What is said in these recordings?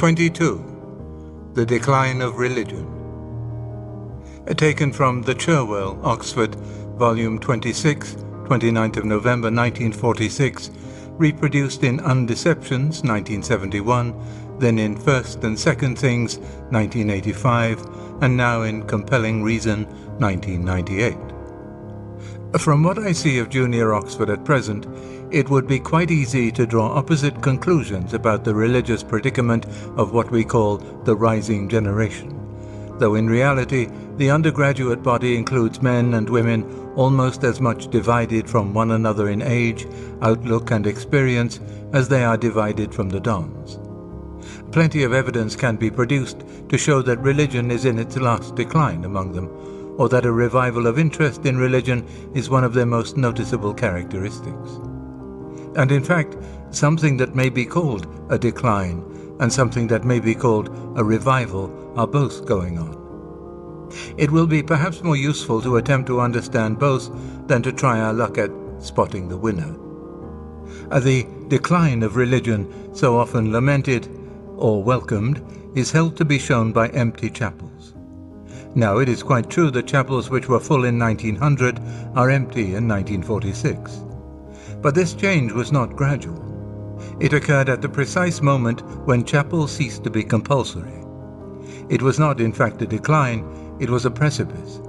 22. The Decline of Religion. Taken from The Cherwell, Oxford, Volume 26, 29th of November 1946, reproduced in Undeceptions, 1971, then in First and Second Things, 1985, and now in Compelling Reason, 1998. From what I see of Junior Oxford at present, it would be quite easy to draw opposite conclusions about the religious predicament of what we call the rising generation, though in reality the undergraduate body includes men and women almost as much divided from one another in age, outlook and experience as they are divided from the dons. Plenty of evidence can be produced to show that religion is in its last decline among them, or that a revival of interest in religion is one of their most noticeable characteristics. And in fact, something that may be called a decline and something that may be called a revival are both going on. It will be perhaps more useful to attempt to understand both than to try our luck at spotting the winner. The decline of religion, so often lamented or welcomed, is held to be shown by empty chapels. Now, it is quite true that chapels which were full in 1900 are empty in 1946. But this change was not gradual. It occurred at the precise moment when chapels ceased to be compulsory. It was not, in fact, a decline, it was a precipice.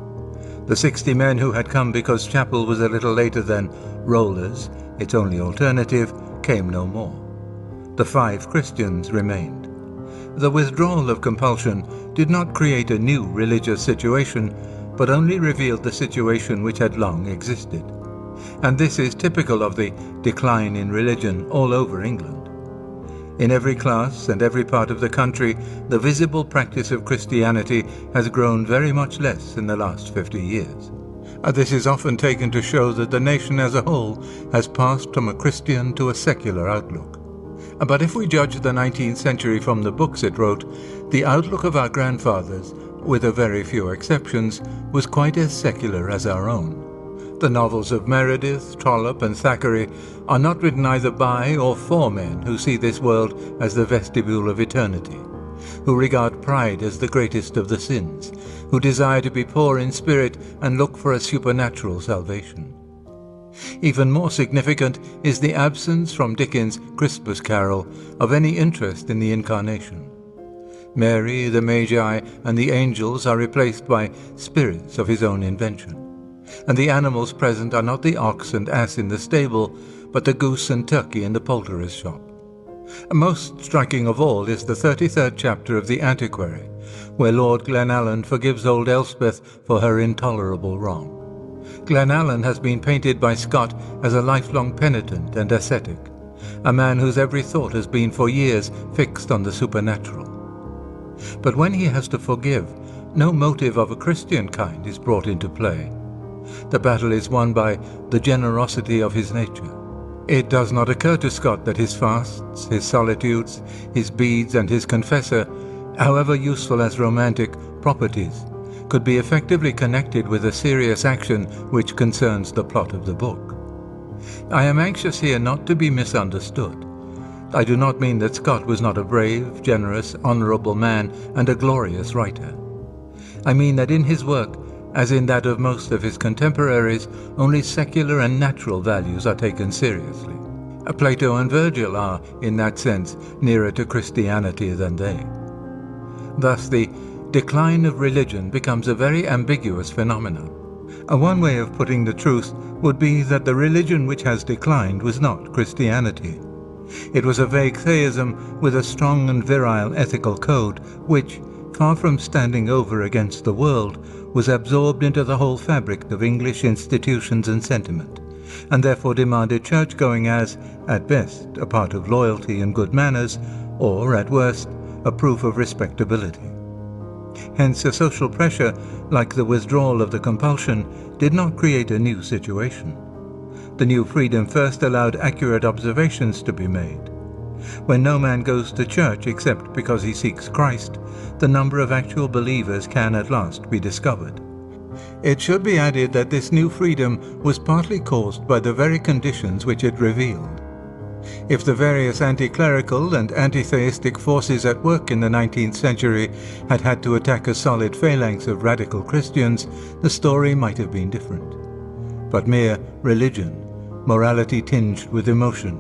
The 60 men who had come because chapel was a little later than rollers, its only alternative, came no more. The 5 Christians remained. The withdrawal of compulsion did not create a new religious situation, but only revealed the situation which had long existed. And this is typical of the decline in religion all over England. In every class and every part of the country, the visible practice of Christianity has grown very much less in the last 50 years. This is often taken to show that the nation as a whole has passed from a Christian to a secular outlook. But if we judge the 19th century from the books it wrote, the outlook of our grandfathers, with a very few exceptions, was quite as secular as our own. The novels of Meredith, Trollope and Thackeray are not written either by or for men who see this world as the vestibule of eternity, who regard pride as the greatest of the sins, who desire to be poor in spirit and look for a supernatural salvation. Even more significant is the absence from Dickens' Christmas Carol of any interest in the Incarnation. Mary, the Magi, and the angels are replaced by spirits of his own invention, and the animals present are not the ox and ass in the stable, but the goose and turkey in the poulterer's shop. Most striking of all is the 33rd chapter of The Antiquary, where Lord Glenallan forgives old Elspeth for her intolerable wrong. Glenallan has been painted by Scott as a lifelong penitent and ascetic, a man whose every thought has been for years fixed on the supernatural. But when he has to forgive, no motive of a Christian kind is brought into play. The battle is won by the generosity of his nature. It does not occur to Scott that his fasts, his solitudes, his beads and his confessor, however useful as romantic properties, could be effectively connected with a serious action which concerns the plot of the book. I am anxious here not to be misunderstood. I do not mean that Scott was not a brave, generous, honorable man and a glorious writer. I mean that in his work, as in that of most of his contemporaries, only secular and natural values are taken seriously. Plato and Virgil are, in that sense, nearer to Christianity than they. Thus the decline of religion becomes a very ambiguous phenomenon. One way of putting the truth would be that the religion which has declined was not Christianity. It was a vague theism with a strong and virile ethical code which, far from standing over against the world, was absorbed into the whole fabric of English institutions and sentiment, and therefore demanded church-going as, at best, a part of loyalty and good manners, or, at worst, a proof of respectability. Hence, a social pressure, like the withdrawal of the compulsion, did not create a new situation. The new freedom first allowed accurate observations to be made. When no man goes to church except because he seeks Christ, the number of actual believers can at last be discovered. It should be added that this new freedom was partly caused by the very conditions which it revealed. If the various anti-clerical and anti-theistic forces at work in the 19th century had had to attack a solid phalanx of radical Christians, the story might have been different. But mere religion, morality tinged with emotion,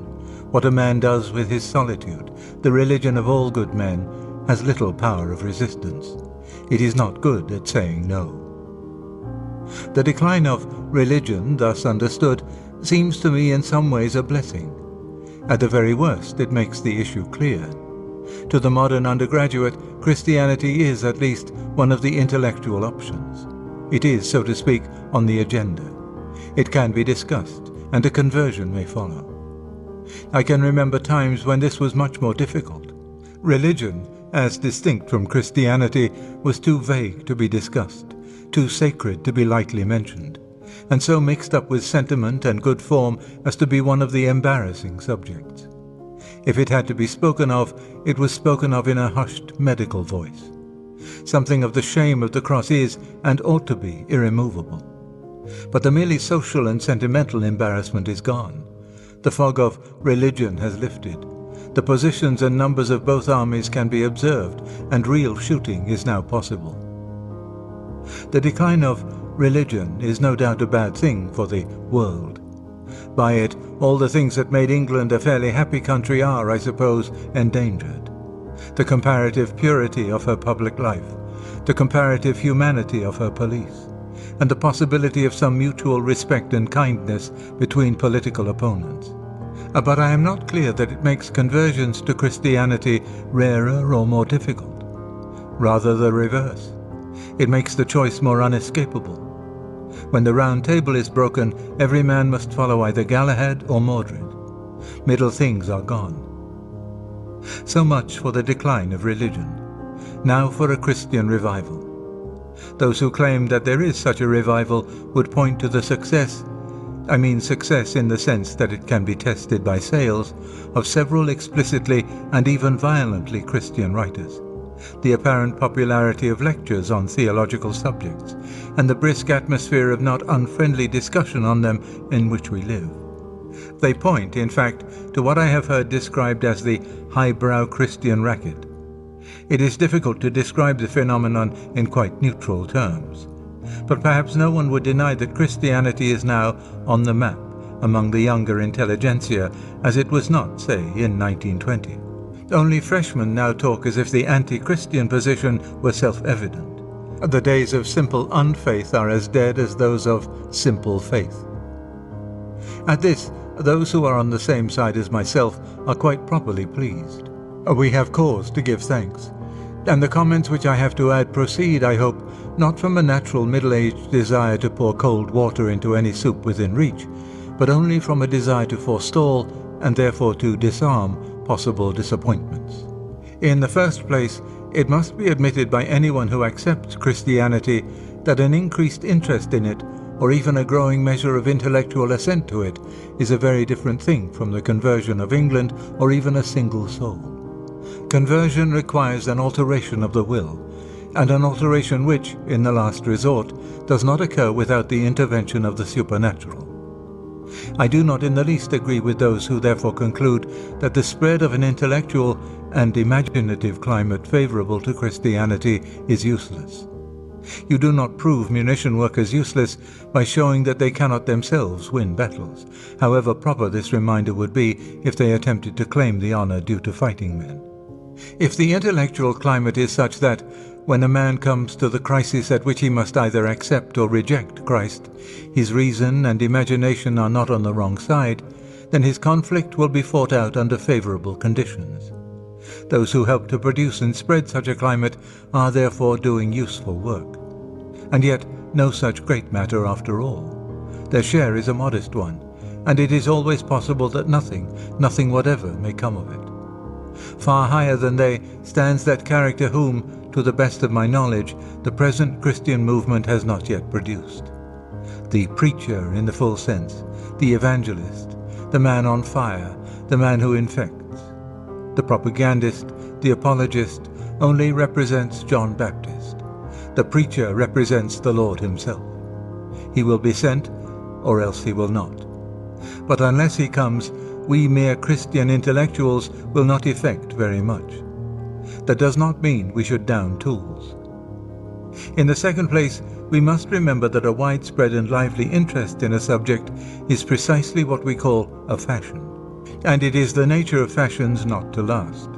what a man does with his solitude, the religion of all good men, has little power of resistance. It is not good at saying no. The decline of religion, thus understood, seems to me in some ways a blessing. At the very worst, it makes the issue clear. To the modern undergraduate, Christianity is at least one of the intellectual options. It is, so to speak, on the agenda. It can be discussed, and a conversion may follow. I can remember times when this was much more difficult. Religion, as distinct from Christianity, was too vague to be discussed, too sacred to be lightly mentioned, and so mixed up with sentiment and good form as to be one of the embarrassing subjects. If it had to be spoken of, it was spoken of in a hushed medical voice. Something of the shame of the cross is, and ought to be, irremovable. But the merely social and sentimental embarrassment is gone. The fog of religion has lifted. The positions and numbers of both armies can be observed, and real shooting is now possible. The decline of religion is no doubt a bad thing for the world. By it, all the things that made England a fairly happy country are, I suppose, endangered. The comparative purity of her public life, the comparative humanity of her police, and the possibility of some mutual respect and kindness between political opponents. But I am not clear that it makes conversions to Christianity rarer or more difficult. Rather the reverse. It makes the choice more unescapable. When the round table is broken, every man must follow either Galahad or Mordred. Middle things are gone. So much for the decline of religion. Now for a Christian revival. Those who claim that there is such a revival would point to the success in the sense that it can be tested by sales, of several explicitly and even violently Christian writers, the apparent popularity of lectures on theological subjects, and the brisk atmosphere of not unfriendly discussion on them in which we live. They point, in fact, to what I have heard described as the highbrow Christian racket. It is difficult to describe the phenomenon in quite neutral terms, but perhaps no one would deny that Christianity is now on the map among the younger intelligentsia, as it was not, say, in 1920. Only freshmen now talk as if the anti-Christian position were self-evident. The days of simple unfaith are as dead as those of simple faith. At this, those who are on the same side as myself are quite properly pleased. We have cause to give thanks, and the comments which I have to add proceed, I hope, not from a natural middle-aged desire to pour cold water into any soup within reach, but only from a desire to forestall, and therefore to disarm, possible disappointments. In the first place, it must be admitted by anyone who accepts Christianity that an increased interest in it, or even a growing measure of intellectual assent to it, is a very different thing from the conversion of England or even a single soul. Conversion requires an alteration of the will, and an alteration which, in the last resort, does not occur without the intervention of the supernatural. I do not in the least agree with those who therefore conclude that the spread of an intellectual and imaginative climate favorable to Christianity is useless. You do not prove munition workers useless by showing that they cannot themselves win battles, however proper this reminder would be if they attempted to claim the honor due to fighting men. If the intellectual climate is such that, when a man comes to the crisis at which he must either accept or reject Christ, his reason and imagination are not on the wrong side, then his conflict will be fought out under favorable conditions. Those who help to produce and spread such a climate are therefore doing useful work. And yet no such great matter after all. Their share is a modest one, and it is always possible that nothing whatever may come of it. Far higher than they stands that character whom, to the best of my knowledge, the present Christian movement has not yet produced. The preacher in the full sense, the evangelist, the man on fire, the man who infects. The propagandist, the apologist, only represents John Baptist. The preacher represents the Lord himself. He will be sent, or else he will not. But unless he comes, we mere Christian intellectuals will not effect very much. That does not mean we should down tools. In the second place, we must remember that a widespread and lively interest in a subject is precisely what we call a fashion, and it is the nature of fashions not to last.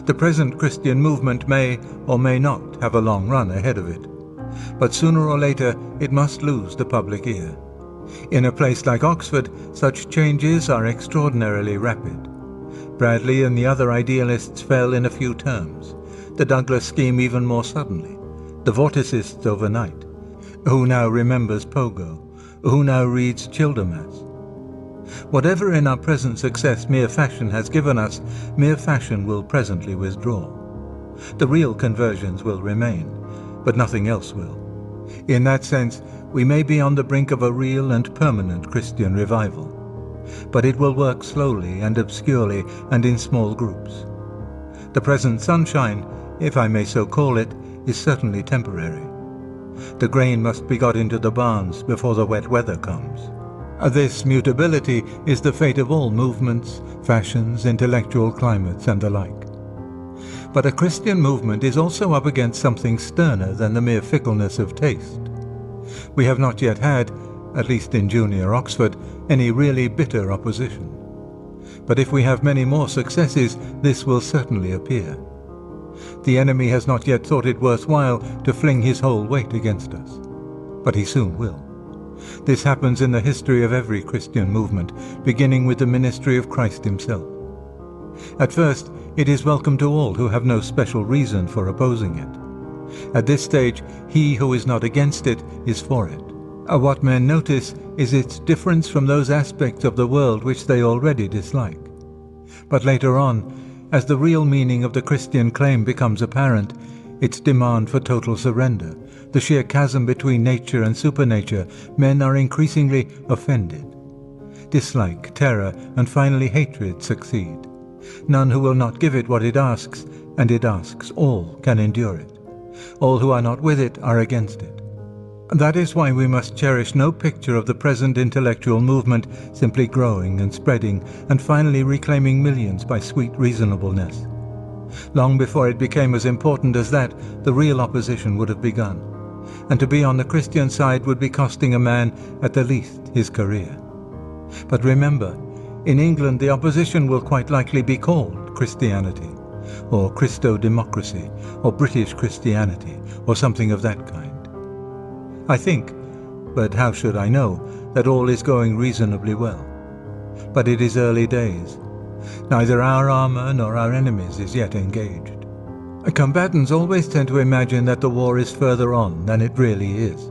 The present Christian movement may or may not have a long run ahead of it, but sooner or later it must lose the public ear. In a place like Oxford, such changes are extraordinarily rapid. Bradley and the other idealists fell in a few terms, the Douglas scheme even more suddenly, the vorticists overnight. Who now remembers Pogo? Who now reads Childermas? Whatever in our present success mere fashion has given us, mere fashion will presently withdraw. The real conversions will remain, but nothing else will. In that sense, we may be on the brink of a real and permanent Christian revival, but it will work slowly and obscurely and in small groups. The present sunshine, if I may so call it, is certainly temporary. The grain must be got into the barns before the wet weather comes. This mutability is the fate of all movements, fashions, intellectual climates, and the like. But a Christian movement is also up against something sterner than the mere fickleness of taste. We have not yet had, at least in junior Oxford, any really bitter opposition. But if we have many more successes, this will certainly appear. The enemy has not yet thought it worthwhile to fling his whole weight against us, but he soon will. This happens in the history of every Christian movement, beginning with the ministry of Christ himself. At first, it is welcome to all who have no special reason for opposing it. At this stage, he who is not against it is for it. What men notice is its difference from those aspects of the world which they already dislike. But later on, as the real meaning of the Christian claim becomes apparent, its demand for total surrender, the sheer chasm between nature and supernature, men are increasingly offended. Dislike, terror, and finally hatred succeed. None who will not give it what it asks, and it asks all, can endure it. All who are not with it are against it. That is why we must cherish no picture of the present intellectual movement simply growing and spreading and finally reclaiming millions by sweet reasonableness. Long before it became as important as that, the real opposition would have begun, and to be on the Christian side would be costing a man at the least his career. But remember, in England the opposition will quite likely be called Christianity, or Christo-democracy, or British Christianity, or something of that kind. I think, but how should I know, that all is going reasonably well. But it is early days. Neither our armour nor our enemies is yet engaged. Combatants always tend to imagine that the war is further on than it really is.